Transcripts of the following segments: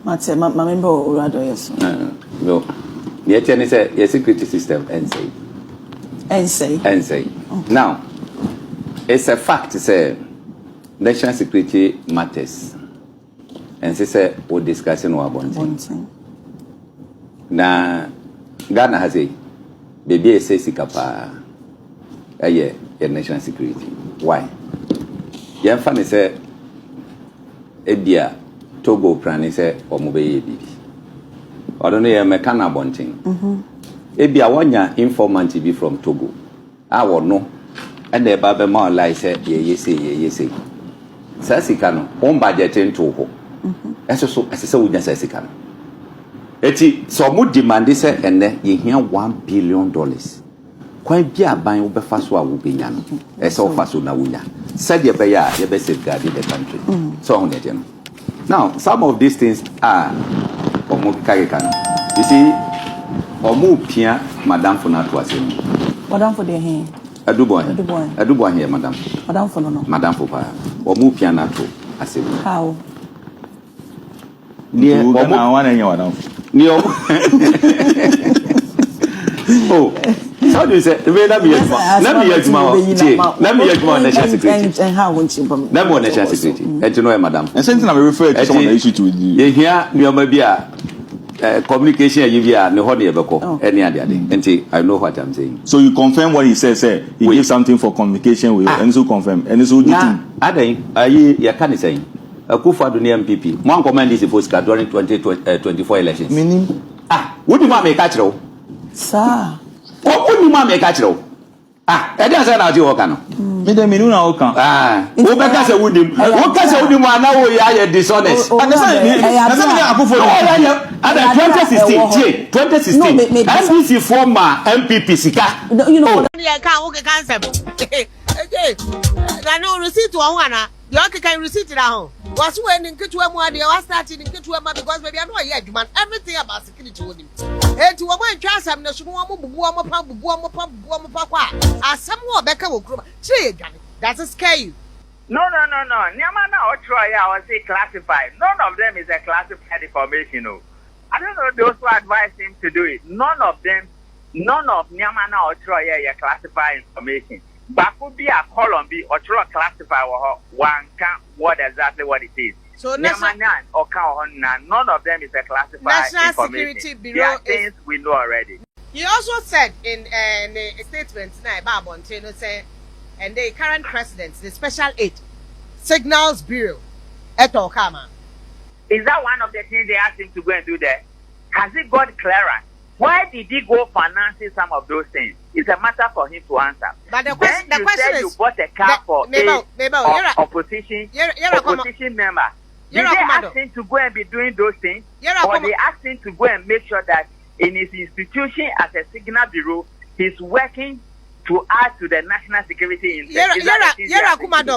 Mate, my member Urado, yes. No. The HN is a security system, and say. Now, it's a fact to say national security matters. And say, we're discussing about it. Now, Ghana has a baby a sikapa a national security. Why? Young family say, Edia Togo plan say, or Mobile baby. I don't know, a mechanic bunting. Ebia one year informant to be from Togo. I will know. And the Baba more like said, ye say. Sassikano, one budget into ho. As so as so with Sassicano. Eti so mu demand this and then you hear $1 billion. Quite be a buying over fast will be yan. As so fast na wunya. Said ye be ya best safeguarding the country. So on the general. Now, some of these things are you see, Omu Pia, Madame Fonatoise. Madame for the hand. Aduboy here, Madame. Madame for no. Madame for Pia. Omu Pia Nato. I said, how? Near one and your near. Oh, how do you say? Let me and how won't you? Let me security. And you know, Madame. And since I refer to someone issue to you here, you may be a communication you are no honey ever any other day. And I know what I'm saying. So you confirm what he says, he gives something for communication with you, and so confirm. And so you can't say. A Kufa Dunia MPP. One command is supposed to during 2024 elections. Meaning? Would you want me catch you? Sir. What would you want me catch you? I don't say now you walk on. Minuna Oka. Who better would him? What can I do now? We are dishonest. Understand? 2016. NBC former MPP Sika. You know, I can't say. I know receipt to one. You can receipt it at home. Was when in Kituama, they are starting in Kituama because maybe I know yet, man. Everything about security with him. And to a one chance, I'm not sure as some more Becca will grow. That's a scare you. No. Niamana or Troy, I was say classified. None of them is a classified information. No. I don't know those who advise him to do it. None of Niamana or Troy are classified information. But could be a column be or try to classify one can what exactly what it is. So none of them is a classified National information. Security Bureau things we know already. He also said in a statement tonight about Montano say and the current president, the special aid signals bureau at Okama. Is that one of the things they asked him to go and do there? Has he got clearance? Why did he go financing some of those things? It's a matter for him to answer. But the question is, you bought a car for opposition member. Did they ask him to go and be doing those things? Or they asked him to go and make sure that in his institution as a signal bureau, he's working to add to the national security interest?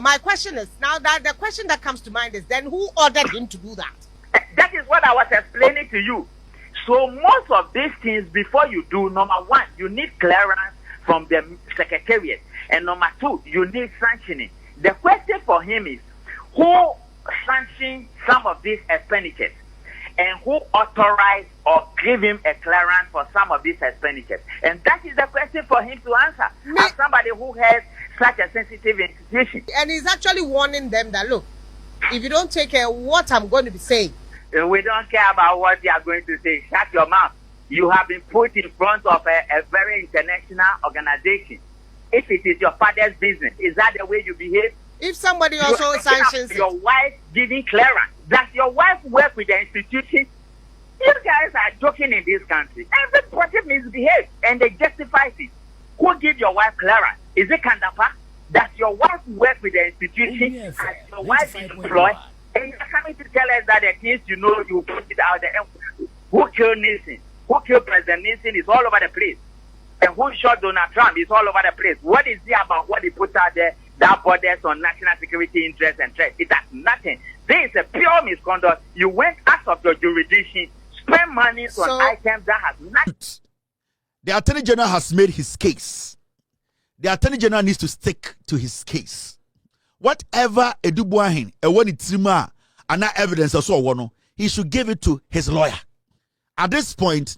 My question is, now that the question that comes to mind is then who ordered him to do that? That is what I was explaining to you. So most of these things, before you do, number one, you need clearance from the secretariat. And number two, you need sanctioning. The question for him is, who sanctioned some of these expenditures? And who authorized or gave him a clearance for some of these expenditures? And that is the question for him to answer. As somebody who has such a sensitive institution. And he's actually warning them that, look, if you don't take care what I'm going to be saying, we don't care about what you are going to say. Shut your mouth. You have been put in front of a very international organization. If it is your father's business, is that the way you behave? If somebody also sanctions your wife giving clearance, does your wife work with the institution? You guys are joking in this country. Everybody misbehaves and they justify it. Who gives your wife clearance? Is it Kandapa? Does your wife work with the institution? Yes, has your wife is employed? And you're coming to tell us that the things you know, you put it out there. Who killed Nixon? Who killed President Nixon is all over the place. And who shot Donald Trump is all over the place. What is it about what he put out there that borders on national security interests and threats? It has nothing. There is a pure misconduct. You went out of your jurisdiction, spend money on items that has nothing. The Attorney General has made his case. The Attorney General needs to stick to his case. Whatever Boahen, when it's and evidence also one, he should give it to his lawyer. At this point,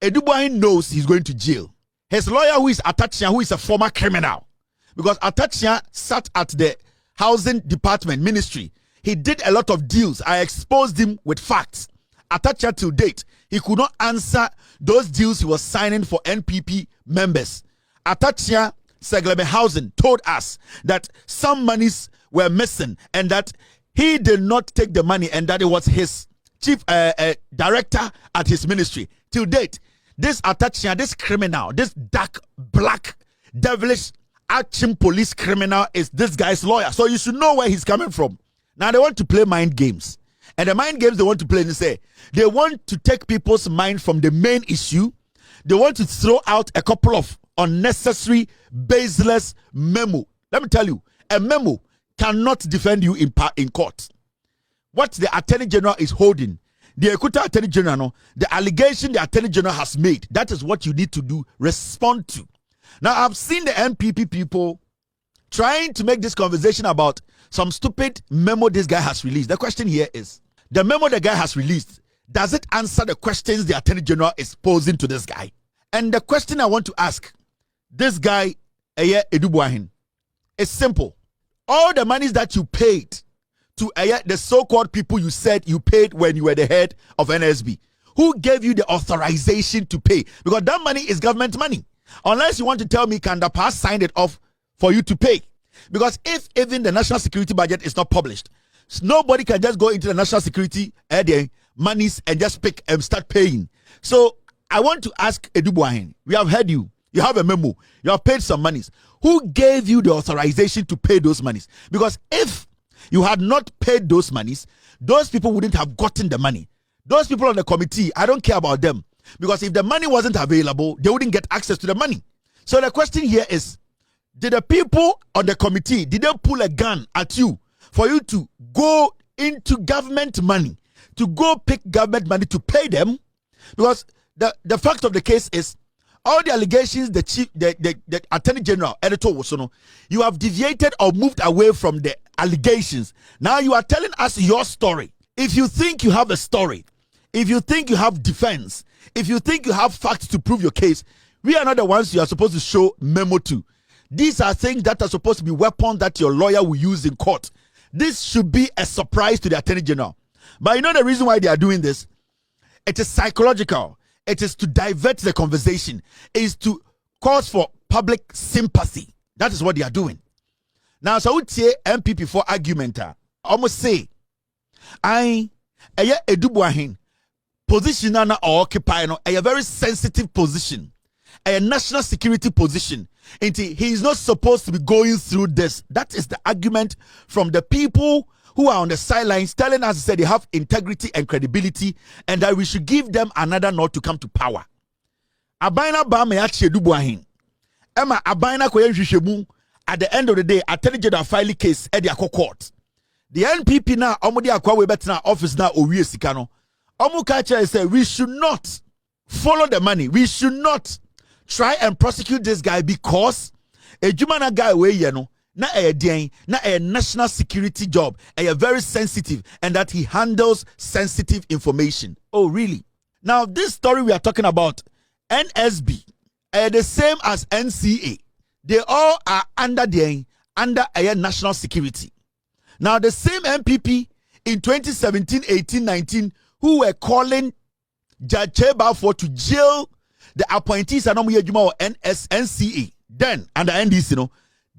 Boahen knows he's going to jail. His lawyer, who is Atachia, who is a former criminal, because Atachia sat at the housing department ministry. He did a lot of deals. I exposed him with facts. Atachia to date, he could not answer those deals he was signing for NPP members. Atachia Segleme Housing told us that some monies were missing and that he did not take the money and that it was his chief director at his ministry. Till date, this Atachia, this criminal, this dark, black, devilish, arching police criminal is this guy's lawyer. So you should know where he's coming from. Now they want to play mind games. And the mind games they want to play is say they want to take people's mind from the main issue. They want to throw out a couple of unnecessary, baseless memo. Let me tell you, a memo cannot defend you in court. What the Attorney General is holding, the Ekuta Attorney General, the allegation the Attorney General has made, that is what you need to do, respond to. Now, I've seen the NPP people trying to make this conversation about some stupid memo this guy has released. The question here is, the memo the guy has released, does it answer the questions the Attorney General is posing to this guy? And the question I want to ask this guy, Boahen, is simple. All the monies that you paid to the so-called people you said you paid when you were the head of NSB, who gave you the authorization to pay? Because that money is government money. Unless you want to tell me Kandapar signed it off for you to pay. Because if even the national security budget is not published, nobody can just go into the national security monies and just pick and start paying. So I want to ask Boahen, we have heard you. You have a memo. You have paid some monies. Who gave you the authorization to pay those monies? Because if you had not paid those monies, those people wouldn't have gotten the money. Those people on the committee, I don't care about them. Because if the money wasn't available, they wouldn't get access to the money. So the question here is, did the people on the committee, did they pull a gun at you for you to go into government money, to go pick government money to pay them? Because the fact of the case is, all the allegations the Attorney General, Editor Wosono, you have deviated or moved away from the allegations. Now you are telling us your story. If you think you have a story, if you think you have defense, if you think you have facts to prove your case, we are not the ones you are supposed to show memo to. These are things that are supposed to be weapons that your lawyer will use in court. This should be a surprise to the Attorney General. But you know the reason why they are doing this? It is psychological. It is to divert the conversation. It is to cause for public sympathy. That is what they are doing. Now, so I would say MPP for argument. Almost say, Boahen position or occupy a very sensitive position, a national security position. And he is not supposed to be going through this. That is the argument from the people who are on the sidelines telling us that they have integrity and credibility and that we should give them another nod to come to power. Abaina ba me ache Boahen. Emma abaina koye hwehwemu at the end of the day Attorney General file case at the court. The NPP now omodi akwa we betena office now owie sika no. Omu ka say we should not follow the money. We should not try and prosecute this guy because a Jumana guy way na a national security job, a very sensitive, and that he handles sensitive information. Oh, really? Now, this story we are talking about, NSB, the same as NCA. They all are under a national security. Now, the same MPP in 2017, 18, 19, who were calling Judge Brefo to jail the appointees and NCA, then under NDC,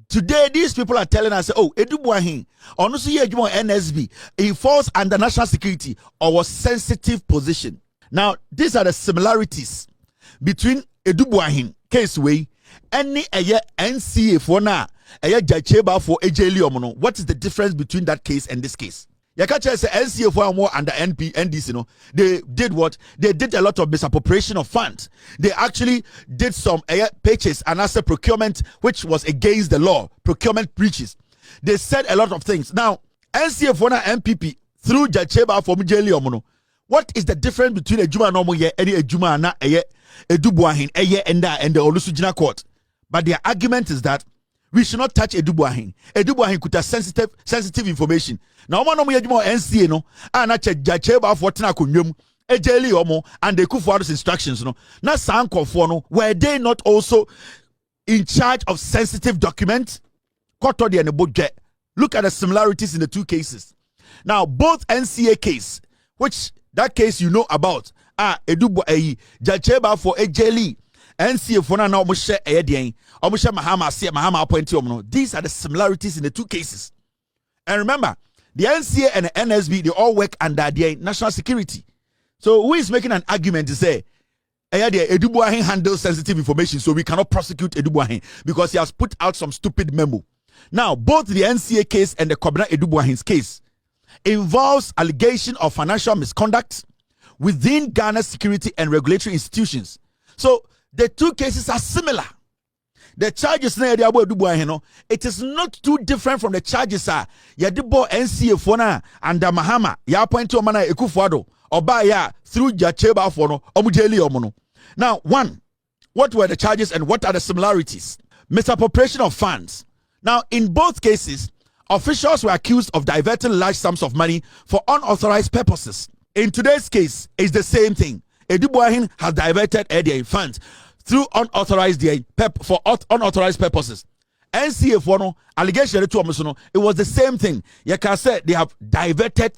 today these people are telling us, oh, Boahen, NSB, he falls under national security or was sensitive position. Now, these are the similarities between Boahen case way any NCA for now, Judge Brefo for what is the difference between that case and this case? Yakacha say NCA for more under NDC, they did what? They did a lot of misappropriation of funds. They actually did some purchase and asset procurement, which was against the law, procurement breaches. They said a lot of things. Now, NCA for MPP through Judge Brefo for what is the difference between a Juma normal year, any Juma and Boahen and the Olusujina court? But their argument is that we should not touch Edu Boahen. Edu Boahen could have sensitive information. Now, one of my NCA no, and I check Jacheba for Tina Kunyum, Ejeli Omo, and the Kufuado's instructions. No, now Sanko for no, were they not also in charge of sensitive documents? Kotodi and Boje. Look at the similarities in the two cases. Now, both NCA case, which that case you know about, Edu Boahen, Jacheba for Ejeli. NCA for now almost share Edian, almost share Mahama appointee. These are the similarities in the two cases. And remember, the NCA and the NSB, they all work under the national security. So who is making an argument to say Edu Boahen handles sensitive information, so we cannot prosecute Edu Boahen because he has put out some stupid memo. Now, both the NCA case and the Kobina Edu Boahen's case involves allegation of financial misconduct within Ghana's security and regulatory institutions. So the two cases are similar. The charges na yadi abo Edu Boahen no, it is not too different from the charges yadi bo NCA for na and Mahama ya appoint to Omana Ekufuado oba ya through Jacheba for no omujeli omono. Now, one, what were the charges and what are the similarities? Misappropriation of funds. Now, in both cases, officials were accused of diverting large sums of money for unauthorized purposes. In today's case, it's the same thing. Edu Boahen has diverted their funds through unauthorized purposes. NCA for no allegation to it was the same thing. You can say they have diverted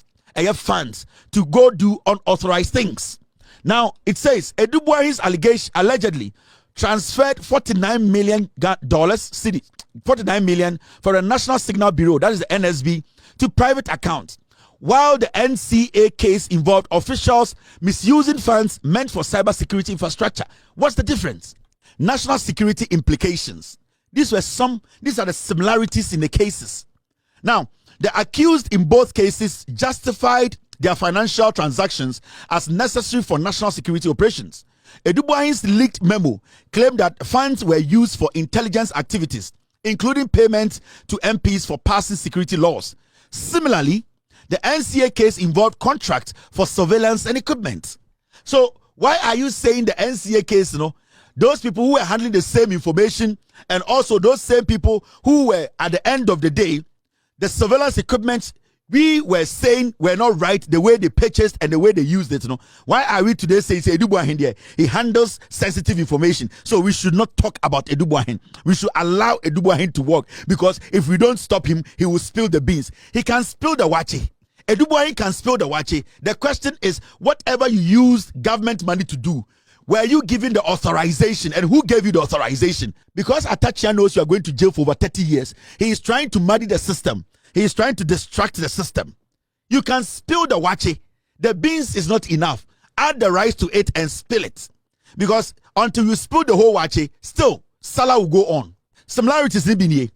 funds to go do unauthorized things. Now it says Edu Boahen's allegation allegedly transferred $49 million cedis, 49 million for the National Signal Bureau, that is the NSB, to private accounts. While the NCA case involved officials misusing funds meant for cybersecurity infrastructure. What's the difference? National security implications. These are the similarities in the cases. Now, the accused in both cases justified their financial transactions as necessary for national security operations. Edu Boahen's leaked memo claimed that funds were used for intelligence activities, including payments to MPs for passing security laws. Similarly, the NCA case involved contracts for surveillance and equipment. So why are you saying the NCA case, those people who were handling the same information and also those same people who were at the end of the day, the surveillance equipment we were saying were not right the way they purchased and the way they used it. Why are we today saying Edu Boahen there? He handles sensitive information. So we should not talk about Edu Boahen. We should allow Edu Boahen to work because if we don't stop him, he will spill the beans. He can spill the wache. Edu Boahen can spill the wache. The question is, whatever you used government money to do, were you given the authorization, and who gave you the authorization? Because Atachia knows you are going to jail for over 30 years. He is trying to muddy the system. He is trying to distract the system. You can spill the wache. The beans is not enough. Add the rice to it and spill it. Because until you spill the whole wache, still, Salah will go on. Similarities in Biniye.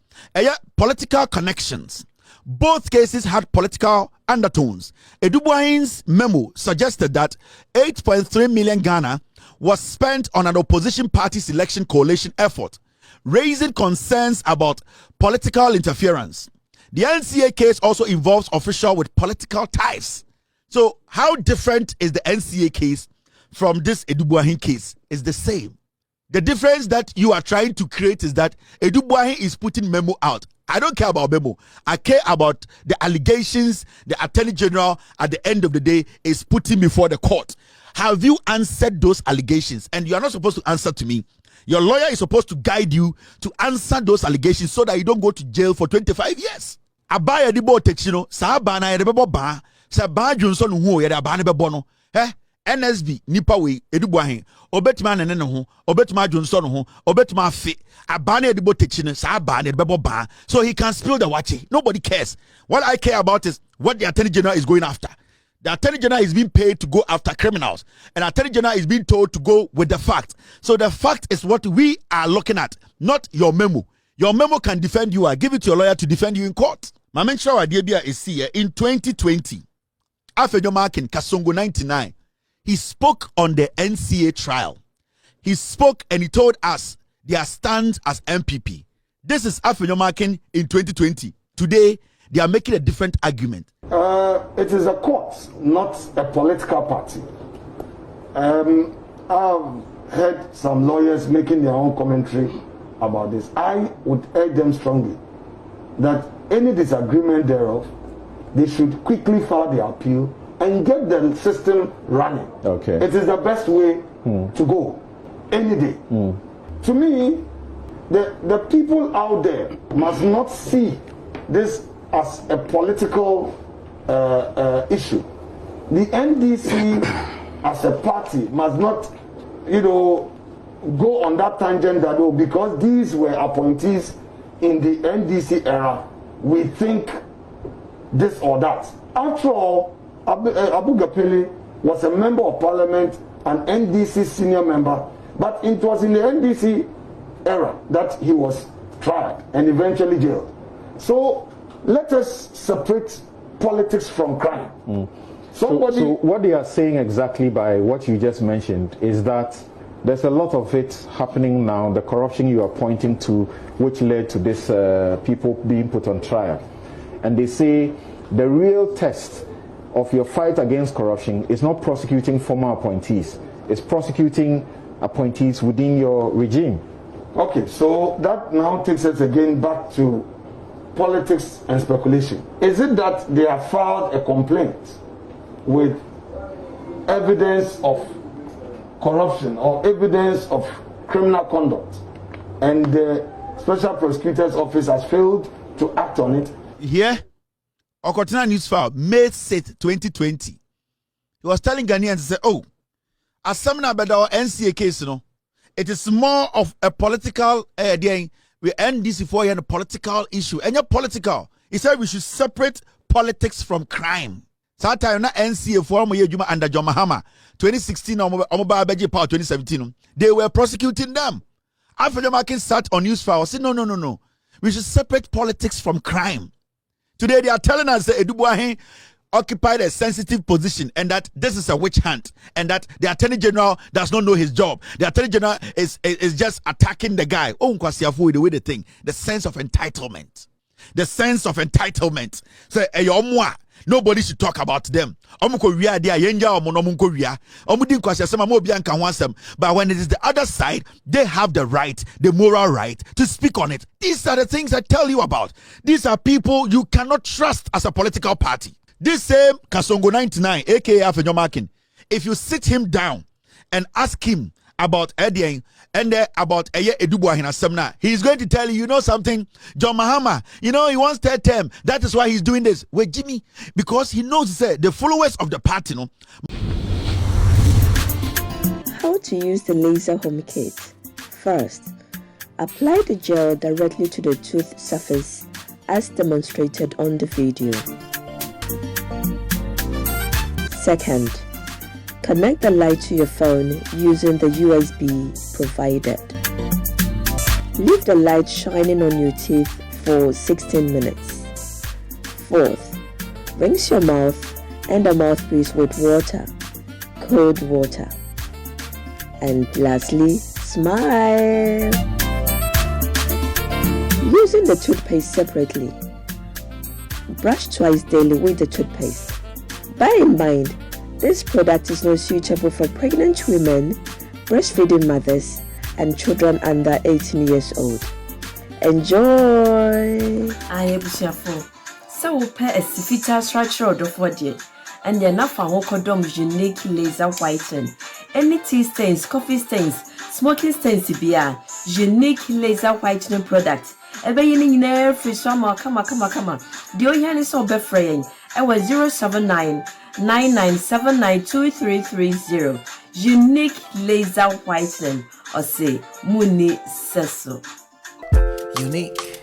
Political connections. Both cases had political undertones. Edu Boahen's memo suggested that 8.3 million Ghana was spent on an opposition party's election coalition effort, raising concerns about political interference. The NCA case also involves officials with political ties. So how different is the NCA case from this Edu Boahen case? It's the same. The difference that you are trying to create is that Edu Boahen is putting memo out. I don't care about memo. I care about the allegations the Attorney General at the end of the day is putting before the court. Have you answered those allegations? And you are not supposed to answer to me. Your lawyer is supposed to guide you to answer those allegations so that you don't go to jail for 25 years. Abaya di bo techino, sa ba na yede bebo ba, sa ba Johnson hu yede abane bebo no. NSB nipa we Edu Boahen, obetima nene ho, obetima Johnson ho, obetima fe, abane yede bo techino, sa ba na yede bebo ba, so he can spill the wache. Nobody cares. What I care about is what the Attorney General is going after. The Attorney General is being paid to go after criminals, and the Attorney General is being told to go with the fact. So the fact is what we are looking at, not your memo. Your memo can defend you. I give it to your lawyer to defend you in court. My mention idea is here in 2020. Afenyo Markin Kasongo 99. He spoke on the NCA trial. He spoke and he told us their stand as MPP. This is Afenyo Markin in 2020. Today, they are making a different argument. It is a court, not a political party. I've heard some lawyers making their own commentary about this, I would urge them strongly that any disagreement thereof, they should quickly file the appeal and get the system running. Okay. It is the best way to go any day. To me, the people out there must not see this as a political issue. The NDC as a party must not, go on that tangent that, because these were appointees in the NDC era, we think this or that. After all, Abu Gapele was a member of parliament, an NDC senior member, but it was in the NDC era that he was tried and eventually jailed. So let us separate politics from crime. So what they are saying exactly by what you just mentioned is that there's a lot of it happening now, the corruption you are pointing to, which led to this people being put on trial. And they say the real test of your fight against corruption is not prosecuting former appointees, it's prosecuting appointees within your regime. Okay, so that now takes us again back to politics and speculation. Is it that they have filed a complaint with evidence of corruption or evidence of criminal conduct, and the Special Prosecutor's Office has failed to act on it? Here, Okotina News File, May 6, 2020. He was telling Ghanaians, say, as some about our NCA case, it is more of a political we end this before a political issue. And you're political. He said we should separate politics from crime. That time na NCA for under John Mahama 2016 or 2017. They were prosecuting them. After the market sat on News File, said no. We should separate politics from crime. Today they are telling us that Boahen occupied a sensitive position and that this is a witch hunt and that the Attorney General does not know his job. The Attorney General is just attacking the guy. The way they think, the sense of entitlement. The sense of entitlement. So, nobody should talk about them. But when it is the other side, they have the right, the moral right to speak on it. These are the things I tell you about. These are people you cannot trust as a political party. This same Kasongo 99, aka Afenyomakin, if you sit him down and ask him about Edian and about Edu Boahen Asemna, he's going to tell you, something, John Mahama, he wants third term. That is why he's doing this. Wait, Jimmy, because he knows the followers of the party, How to use the laser home kit. First, apply the gel directly to the tooth surface as demonstrated on the video. Second, connect the light to your phone using the USB provided. Leave the light shining on your teeth for 16 minutes. Fourth, rinse your mouth and the mouthpiece with water, cold water. And lastly, smile. Using the toothpaste separately. Brush twice daily with the toothpaste. Bear in mind, this product is not suitable for pregnant women, breastfeeding mothers, and children under 18 years old. Enjoy! I busuafo. So pair a sifita structure of body, and the enough unique laser whiten. Any tea stains, coffee stains, smoking stains beer, unique laser whitening product. Ebe yini ne free swama kama. The oyan is so befraying. I was 079-9979-2330. Unique laser whitening or say Muni Seso. Unique.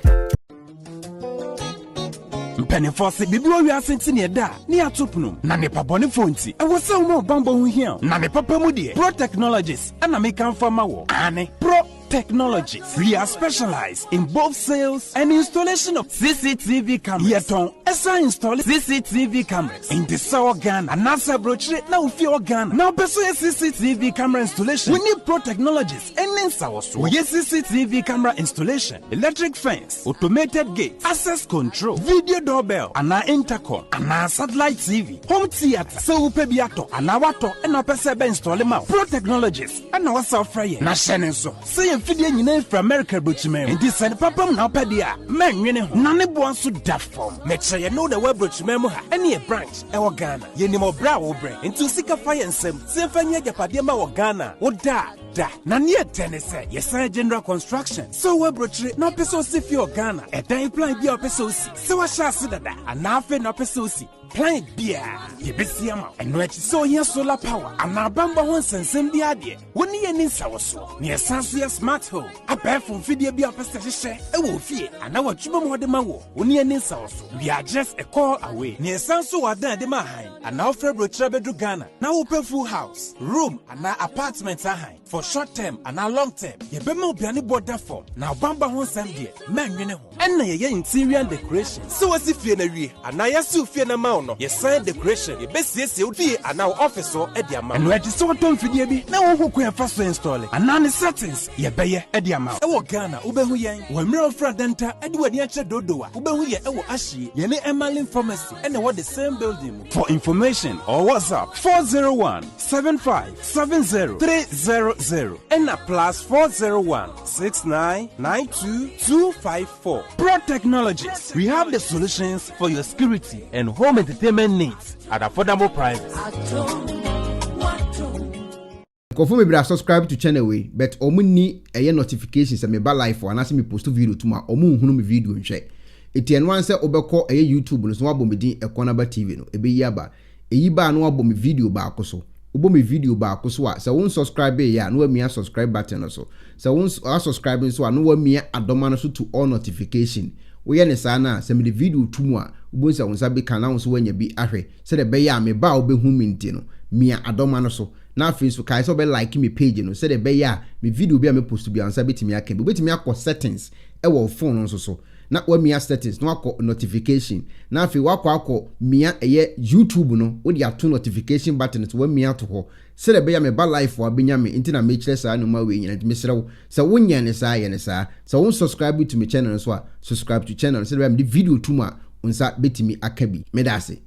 Penifo se bibiro wi asenti ne da ne atopno na ne pabone fonti e wo se mo bambo hu hia na ne papa mu de Pro Technologies ana me kan fama wo ane Pro Technologies. We are specialized in both sales and installation of CCTV cameras. Yeton esa install CCTV cameras in the South Ghana and NASA brochure na ufi Ghana. Now beso CCTV camera installation. We need Pro Technologies and Nensa also. We need CCTV camera installation, electric fence, automated gate, access control, video doorbell, and intercom, and satellite TV, home theater. So upe biato, and wato, and pese be install them out. Pro Technologies and our software. Na shenenso. Say fidie nyina fra America brochime ndi sane papam na opade a manwene ho na ne bo anso da fom me kye no the web brochime mu ha ene branch e wo Ghana ye ni mo bra wo bre nti sika fa ye nsem tiemfanya japade ma wo Ghana wo da na ne tenese ye general construction so web brochire na peso si fi Ghana e dan plan bi o peso si se wa sha se dada ana afi na peso si plan bia ye besi ama eno echi so here solar power ana bamba ho nsensem bi ade woni ye ni nsawo so ne esanso ye smart home abefo fidie bi apese hye e wo fie ana watwuma mo de ma wo woni ye ni nsawo so we are just a call away ne esanso wadan de ma han ana ofre brochire bedu Ghana na wo pe full house room ana apartment ahan for short term ana long term ye be ma obiane border form na bamba ho nsem de manwene ho enna ye interior decoration so wasi fie na wie ana yasu fie na ma no yes decoration ye besiesie odie ana office so e dia ma no edi so tom fidie bi na wo hokun fa so install ana ne settings ye beye e dia ma e wo Ghana wo behu yen wo mira ofra denta e di wani a che dodowa wo behu ye e wo ahie ye ne Emerlin Pharmacy e na wo the same building. For information or WhatsApp 401-7570-300 and a +401-6992-254. Pro Technologies, we have the solutions for your security and home entertainment needs at affordable prices. Confirm me bra subscribe to channel we but omuni eye notifications me ba live for anase me post video to ma omu hunu me video nhwe etian wan se obekọ eye YouTube no so wabọ me din Ekuonaba TV no ebe yi aba eyi ba no wabọ me video ba akoso obo me video ba akoso a se won subscribe ya no amia subscribe button no so se won subscribe so no amia adoma no so to all notification we ye ne sa na se me the video tumu a ubonsa won sabe kana won so wanya bi ahwe se de be ya me ba obehu minti no mia adoma no so na Facebook kai so be like me page no se de be ya me video bi a me post bi ansa betimi aka be betimi akọ settings e wo phone no so na wa mia settings no akọ notification na afi wakọ mia eye YouTube no wo dia to notification button to wa mia to ho se de be ya me ba live wa benya me intina me kire sa no ma we nyina me serew se wonya ne sa ye ne sa se won subscribe to me channel so a subscribe to channel se de be me video tuma unsa betimi aka bi medase.